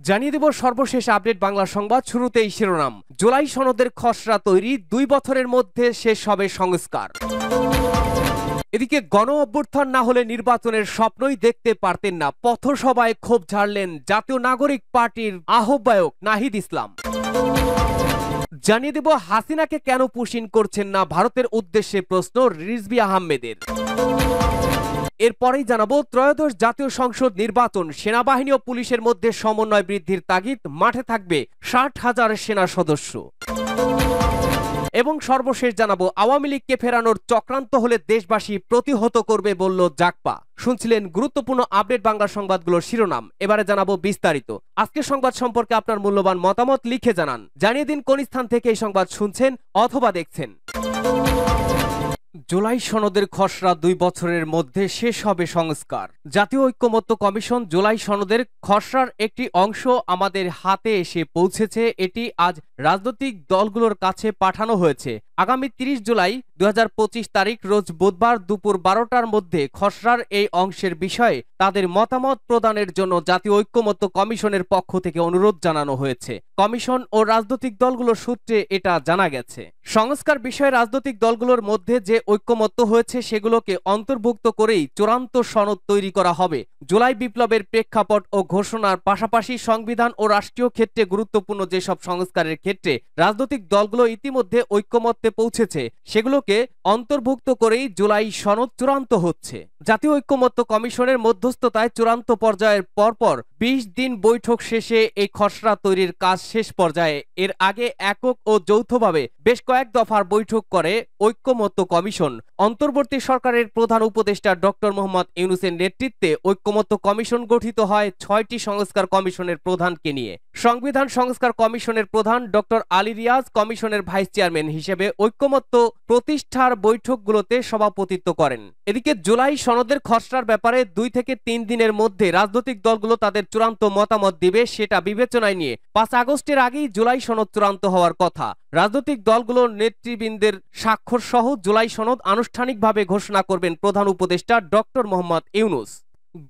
জানিয়ে দেব সর্বশেষ আপডেট বাংলা সংবাদ। শুরুতেই শিরোনাম। জুলাই সনদের খসড়া তৈরি, 2 বছরের মধ্যে শেষ হবে সংস্কার। এদিকে গণ অভ্যুত্থান না হলে নির্বাচনের স্বপ্নই দেখতে পারতেন না, পথসভায় ক্ষোভ ঝাড়লেন জাতীয় নাগরিক পার্টির আহ্বায়ক নাহিদ ইসলাম। জানিয়ে দেব হাসিনাকে কেন পুশিন করছেন না ভারতের উদ্দেশ্যে প্রশ্ন রিজভী আহমেদের। এরপরেই জানাবো ত্রয়োদশ জাতীয় সংসদ নির্বাচন, সেনাবাহিনী ও পুলিশের মধ্যে সমন্বয় বৃদ্ধির তাগিদ, মাঠে থাকবে 60,000 সেনা সদস্য। এবং সর্বশেষ জানাবো আওয়ামী লীগকে ফেরানোর চক্রান্ত হলে দেশবাসী প্রতিহত করবে বলল জাগপা। শুনছিলেন গুরুত্বপূর্ণ আপডেট বাংলা সংবাদগুলোর শিরোনাম। এবারে জানাবো বিস্তারিত। আজকের সংবাদ সম্পর্কে আপনার মূল্যবান মতামত লিখে জানান। জানিয়ে দিন কোন স্থান থেকে এই সংবাদ শুনছেন অথবা দেখছেন। জুলাই সনদের খসড়া 2 বছরের মধ্যে শেষ হবে সংস্কার। জাতীয় ঐক্যমত্য কমিশন জুলাই সনদের খসড়ার একটি অংশ আমাদের হাতে এসে পৌঁছেছে। এটি আজ রাজনৈতিক দলগুলোর কাছে পাঠানো হয়েছে। আগামী 30 জুলাই 2025 তারিখ রোজ বুধবার দুপুর 12টার মধ্যে খসড়ার এই অংশের বিষয়ে তাদের মতামত প্রদানের জন্য জাতীয় ঐক্যমত্য কমিশনের পক্ষ থেকে অনুরোধ জানানো হয়েছে। কমিশন ও রাজনৈতিক দলগুলোর সূত্রে এটা জানা গেছে। সংস্কার বিষয়ে রাজনৈতিক দলগুলোর মধ্যে যে ঐক্যমত্য হয়েছে সেগুলোকে অন্তর্ভুক্ত করেই চূড়ান্ত সনদ তৈরি করা হবে। জুলাই বিপ্লবের প্রেক্ষাপট ও ঘোষণার পাশাপাশি সংবিধান ও রাষ্ট্রীয় ক্ষেত্রে গুরুত্বপূর্ণ যেসব সংস্কারের ক্ষেত্রে রাজনৈতিক দলগুলো ইতিমধ্যে ঐক্যমত্যে পৌঁছেছে সেগুলোকে অন্তর্ভুক্ত করেই জুলাই সনদ চূড়ান্ত হচ্ছে। জাতীয় ঐক্যমত্য কমিশনের মধ্যস্থতায় চূড়ান্ত পর্যায়ের পরপর 20 দিন বৈঠক শেষে এই খসড়া তৈরির কাজ শেষ পর্যায়ে। এর আগে একক ও যৌথভাবে বেশ কয়েক দফার বৈঠক করে ঐক্যমত্য কমিশন। অন্তর্বর্তী সরকারের প্রধান উপদেষ্টা ডক্টর মোহাম্মদ ইউনূসের নেতৃত্বে ঐক্যমত্য কমিশন গঠিত হয় 6টি সংস্কার কমিশনের প্রধানকে নিয়ে। সংবিধান সংস্কার কমিশনের প্রধান ডক্টর আলী রিয়াজ কমিশনের ভাইস চেয়ারম্যান হিসেবে ঐক্যমত্য প্রতিষ্ঠার বৈঠকগুলোতে সভাপতিত্ব করেন। এদিকে জুলাই সনদের খসড়ার ব্যাপারে 2 থেকে 3 দিনের মধ্যে রাজনৈতিক দলগুলো তাদের চূড়ান্ত মতামত দিবে, সেটা বিবেচনায় নিয়ে 5 আগস্টের আগেই জুলাই সনদ চূড়ান্ত হওয়ার কথা। রাজনৈতিক দলগুলোর নেতৃবৃন্দের স্বাক্ষর সহ জুলাই সনদ আনুষ্ঠানিকভাবে ঘোষণা করবেন প্রধান উপদেষ্টা ডক্টর মোহাম্মদ ইউনূস।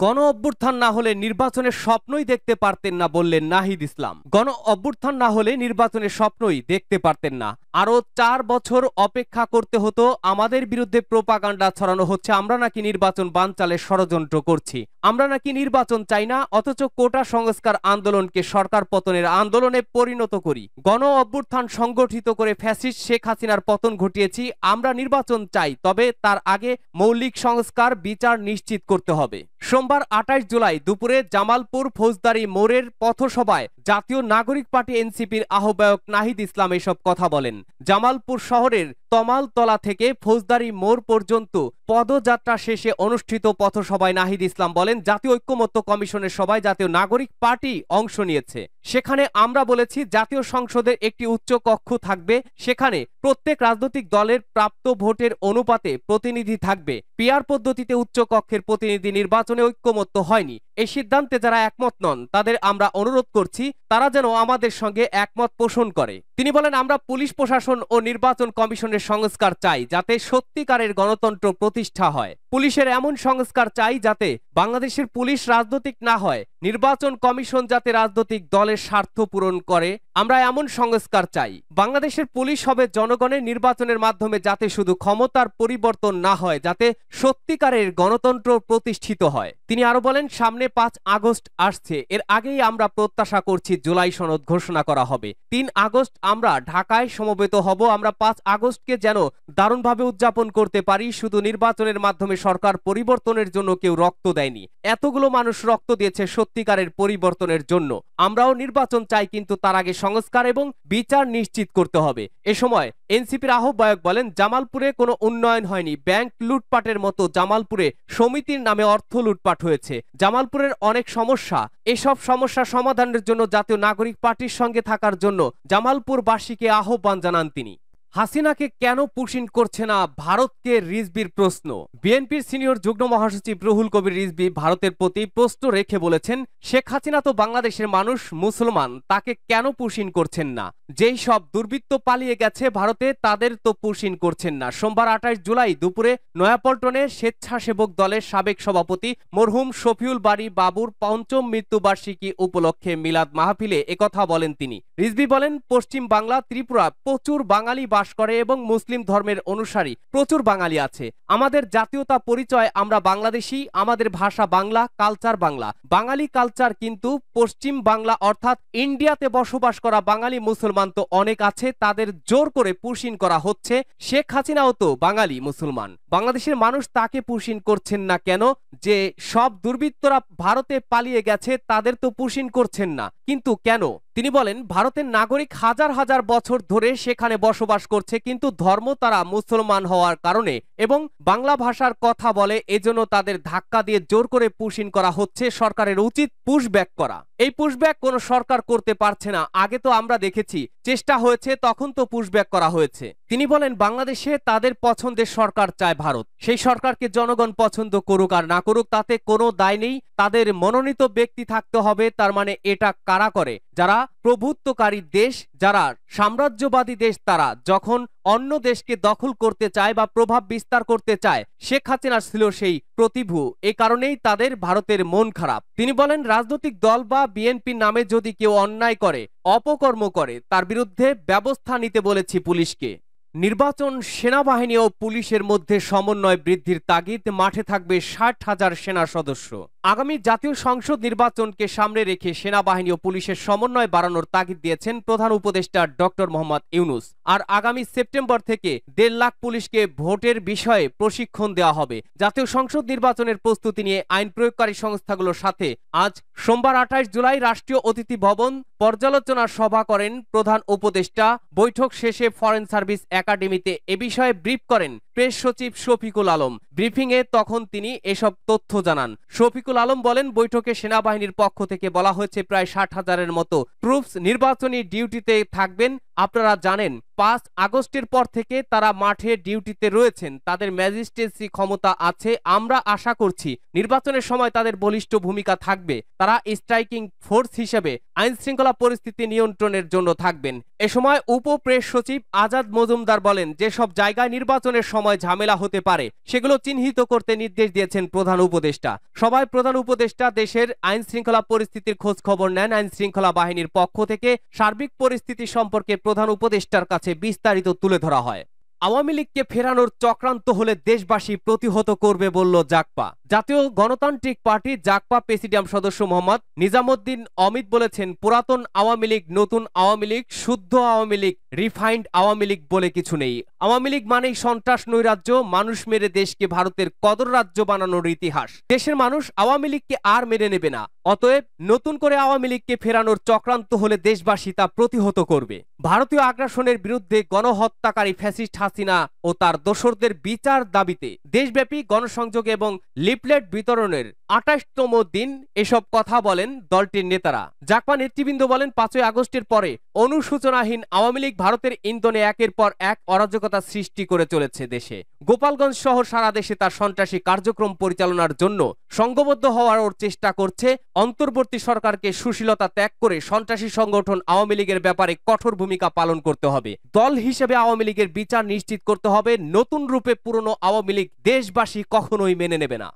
গণ অভ্যুত্থান না হলে নির্বাচনের স্বপ্নই দেখতে পারতেন না বললেন নাহিদ ইসলাম। গণ অভ্যুত্থান না হলে নির্বাচনের স্বপ্নই দেখতে পারতেন না। আরো 4 বছর অপেক্ষা করতে হতো। আমাদের বিরুদ্ধে প্রোপাগান্ডা ছড়ানো হচ্ছে আমরা নাকি নির্বাচন বানচালের ষড়যন্ত্র করছি, আমরা নাকি নির্বাচন চাই না, অথচ কোটা সংস্কার আন্দোলনকে সরকার পতনের আন্দোলনে পরিণত করি। গণ অভ্যুত্থান সংগঠিত করে ফ্যাসিস্ট শেখ হাসিনার পতন ঘটিয়েছি। আমরা নির্বাচন চাই, তবে তার আগে মৌলিক সংস্কার বিচার নিশ্চিত করতে হবে। সোমবার 28 জুলাই দুপুরে জামালপুর ফৌজদারি মোড়ের পথসভায় জাতীয় নাগরিক পার্টি এনসিপির আহ্বায়ক নাহিদ ইসলাম এসব কথা বলেন। জামালপুর শহরের তমালতলা থেকে ফৌজদারি মোড় পর্যন্ত পদযাত্রা শেষে অনুষ্ঠিত পথসভায় নাহিদ ইসলাম বলেন, জাতীয় ঐক্যমত্য কমিশনের সভায় জাতীয় নাগরিক পার্টি অংশ নিয়েছে। সেখানে আমরা বলেছি জাতীয় সংসদের একটি উচ্চ কক্ষ থাকবে, সেখানে প্রত্যেক রাজনৈতিক দলের প্রাপ্ত ভোটের অনুপাতে প্রতিনিধি থাকবে। পিআর পদ্ধতিতে উচ্চ কক্ষের প্রতিনিধি নির্বাচনে ঐক্যমত্য হয়নি। এই সিদ্ধান্তে যারা একমত নন তাদের আমরা অনুরোধ করছি তারা যেন আমাদের সঙ্গে একমত পোষণ করে। তিনি বলেন, আমরা পুলিশ প্রশাসন ও নির্বাচন কমিশনের সংস্কার চাই যাতে সত্যিকারের গণতন্ত্র প্রতিষ্ঠা হয়। পুলিশের এমন সংস্কার চাই যাতে বাংলাদেশের পুলিশ রাজনৈতিক না হয়। নির্বাচন কমিশন যাতে রাজনৈতিক দলের স্বার্থ পূরণ করে, আমরা এমন সংস্কার চাই। বাংলাদেশের পুলিশ হবে জনগণের, নির্বাচনের মাধ্যমে যাতে শুধু ক্ষমতার পরিবর্তন না হয়, যাতে সত্যিকারের গণতন্ত্র প্রতিষ্ঠিত হয়। তিনি আরো বলেন, সামনে 5 আগস্ট আসছে, এর আগেই আমরা প্রত্যাশা করছি জুলাই সনদ ঘোষণা করা হবে। 3 আগস্ট আমরা ঢাকায় সমবেত হব। আমরা 5 আগস্টকে যেন দারুণভাবে উদযাপন করতে পারি। শুধু নির্বাচনের মাধ্যমে সরকার পরিবর্তনের জন্য কেউ রক্ত দেয়নি, এতগুলো মানুষ রক্ত দিয়েছে সত্যিকারের পরিবর্তনের জন্য। আমরাও নির্বাচন চাই, কিন্তু তার আগে সংস্কার এবং বিচার নিশ্চিত করতে হবে। এ সময় এনসিপির আহ্বায়ক বলেন, জামালপুরে কোনো উন্নয়ন হয়নি। ব্যাংক লুটপাটের মতো জামালপুরে সমিতির নামে অর্থ লুটপাট হয়েছে। জামালপুরের অনেক সমস্যা, এসব সমস্যা সমাধানের জন্য জাতীয় নাগরিক পার্টির সঙ্গে থাকার জন্য জামালপুরবাসীকে আহ্বান জানান তিনি। হাসিনাকে কেন পুশিন করছে না ভারতকে, রিজভির প্রশ্ন। বিএনপির সিনিয়র যুগ্ম মহাসচিব রুহুল কবির রিজভী ভারতের প্রতি প্রশ্ন রেখে বলেছেন, শেখ হাসিনা তো বাংলাদেশের মানুষ, মুসলমান, তাকে কেন পুশিন করছেন না? যেই সব দুর্বৃত্ত পালিয়ে গেছে ভারতে তাদের তো পুশিন করছেন না। সোমবার 28 জুলাই দুপুরে নয়াপল্টনে স্বেচ্ছাসেবক দলের সাবেক সভাপতি মরহুম শফিউল বারী বাবুর পঞ্চম মৃত্যুবার্ষিকী উপলক্ষে মিলাদ মাহফিলে একথা বলেন তিনি। রিজভী বলেন, পশ্চিম বাংলা, ত্রিপুরা প্রচুর বাঙালি বাস করে এবং মুসলিম ধর্মের অনুসারী প্রচুর বাঙালি আছে। আমাদের জাতীয়তা পরিচয়, আমরা বাংলাদেশী, আমাদের ভাষা বাংলা, কালচার বাংলা। বাঙালি কালচার, কিন্তু পশ্চিম বাংলা অর্থাৎ ইন্ডিয়াতে বসবাস করা বাঙালি মুসলমান তো অনেক আছে, তাদের জোর করে পুশিন করা হচ্ছে। শেখ হাসিনাও তো বাঙালি মুসলমান। বাংলাদেশের মানুষ তাকে পুশিন করছেন না কেন? যে সব দুর্বৃত্তরা ভারতে পালিয়ে গেছে তাদের তো পুশিন করছেন না, কিন্তু কেন? তিনি বলেন, ভারতের নাগরিক হাজার হাজার বছর ধরে সেখানে বসবাস করছে, কিন্তু ধর্ম তারা মুসলমান হওয়ার কারণে এবং বাংলা ভাষার কথা বলে, এজন্য তাদের ধাক্কা দিয়ে জোর করে পুশিন করা হচ্ছে। সরকারের উচিত পুশব্যাক করা। এই পুশব্যাক কোনো সরকার করতে পারছে না। আগে তো আমরা দেখেছি, চেষ্টা হয়েছে, তখন তো পুশব্যাক করা হয়েছে। তিনি বলেন, বাংলাদেশে তাদের পছন্দের সরকার চায় ভারত। সেই সরকারকে জনগণ পছন্দ করুক আর না করুক তাতে কোনো দায় নেই। তাদের মনোনীত ব্যক্তি থাকতে হবে। তার মানে এটা কারা করে? যারা প্রভুত্বকারী দেশ, যারা সাম্রাজ্যবাদী দেশ, তারা যখন অন্য দেশকে দখল করতে চায় বা প্রভাব বিস্তার করতে চায়। শেখ হাসিনা ছিল সেই প্রতিভু, এই কারণেই তাদের ভারতের মন খারাপ। তিনি বলেন, রাজনৈতিক দল বা বিএনপির নামে যদি কেউ অন্যায় করে, অপকর্ম করে, তার বিরুদ্ধে ব্যবস্থা নিতে বলেছি পুলিশকে। নির্বাচন, সেনাবাহিনী ও পুলিশের মধ্যে সমন্বয় বৃদ্ধির তাগিদ। মাঠে থাকবে 60,000 সেনা সদস্য। আগামী জাতীয় সংসদ নির্বাচনকে সামনে রেখে সেনাবাহিনী ও পুলিশের সমন্বয় বাড়ানোর তাগিদ দিয়েছেন প্রধান উপদেষ্টা ডক্টর মোহাম্মদ ইউনূস। আর আগামী সেপ্টেম্বর থেকে 1.5 লাখ পুলিশকে ভোটের বিষয়ে প্রশিক্ষণ দেওয়া হবে। জাতীয় সংসদ নির্বাচনের প্রস্তুতি নিয়ে আইন প্রয়োগকারী সংস্থাগুলোর সাথে আজ সোমবার 28 জুলাই রাষ্ট্রীয় অতিথি ভবন পর্যালোচনা সভা করেন প্রধান উপদেষ্টা। বৈঠক শেষে ফরেন সার্ভিস একাডেমিতে এ বিষয়ে ব্রিফ করেন প্রেস সচিব শফিকুল আলম। ব্রিফিংয়ে তখন তিনি এসব তথ্য জানান। শফিকুল আলম বলেন, বৈঠকে সেনাবাহিনীর পক্ষ থেকে বলা হয়েছে প্রায় 60,000-এর মতো ট্রুপস নির্বাচনী ডিউটিতে থাকবেন। আপনারা জানেন, 5 আগস্টের পর থেকে তারা মাঠে ডিউটিতে রয়েছেন। তাদের ম্যাজিস্ট্রেসি ক্ষমতা আছে। আমরা আশা করছি নির্বাচনের সময় তাদের বলিষ্ঠ ভূমিকা থাকবে। তারা স্ট্রাইকিং ফোর্স হিসেবে আইন শৃঙ্খলা পরিস্থিতি নিয়ন্ত্রণের জন্য থাকবেন। এ সময় উপ প্রেস সচিব আজাদ মজুমদার বলেন, যেসব জায়গায় নির্বাচনের সময় ঝামেলা হতে পারে সেগুলো চিহ্নিত করতে নির্দেশ দিয়েছেন প্রধান উপদেষ্টা। সবাই প্রধান উপদেষ্টা দেশের আইন শৃঙ্খলা পরিস্থিতির খোঁজ খবর নেন। আইন শৃঙ্খলা বাহিনীর পক্ষ থেকে সার্বিক পরিস্থিতি সম্পর্কে প্রধান উপদেষ্টার কাছে বিস্তারিত তুলে ধরা হয়। আওয়ামী লীগকে ফেরানোর চক্রান্ত হলে দেশবাসী প্রতিহত করবে বলল জাগপা। জাতীয় গণতান্ত্রিক পার্টি জাগপা প্রেসিডিয়াম সদস্য মোহাম্মদ নিজামুদ্দিন অমিত বলেছেন, পুরাতন আওয়ামী লীগ, নতুন আওয়ামী লীগ, শুদ্ধ আওয়ামী লীগ, রিফাইন্ড আওয়ামী লীগ বলে কিছু নেই। আওয়ামী লীগ মানেই সন্ত্রাস, নৈরাজ্য, মানুষ মেরে দেশকে ভারতের কদর রাজ্য বানানোর ইতিহাস। দেশের মানুষ আওয়ামী লীগকে আর মেনে নেবে না। অতএব নতুন করে আওয়ামী লীগকে ফেরানোর চক্রান্ত হলে দেশবাসী তা প্রতিহত করবে। ভারতীয় আগ্রাসনের বিরুদ্ধে গণহত্যাকারী ফ্যাসিস্ট হাসিনা ও তার দোসরদের বিচার দাবিতে দেশব্যাপী গণসংযোগ এবং লিফলেট বিতরণের 28তম দিন এসব কথা বলেন দলটির নেতারা। জাগপা নেতৃবৃন্দ বলেন, 5ই আগস্টের পরে অনুশোচনাহীন আওয়ামী লীগ ভারতের ইন্ধনে একের পর এক অরাজকতা সৃষ্টি করে চলেছে। দেশে গোপালগঞ্জ সহ সারা দেশে তার সন্ত্রাসী কার্যক্রম পরিচালনার জন্য সংঘবদ্ধ হওয়ার চেষ্টা করছে। অন্তর্বর্তী সরকারকে সুশীলতা ত্যাগ করে সন্ত্রাসী সংগঠন আওয়ামী লীগের ব্যাপারে কঠোর ভূমিকা পালন করতে হবে। দল হিসেবে আওয়ামী লীগের বিচার নিশ্চিত করতে হবে। নতুন রূপে পুরনো আওয়ামী লীগ দেশবাসী কখনোই মেনে নেবে না।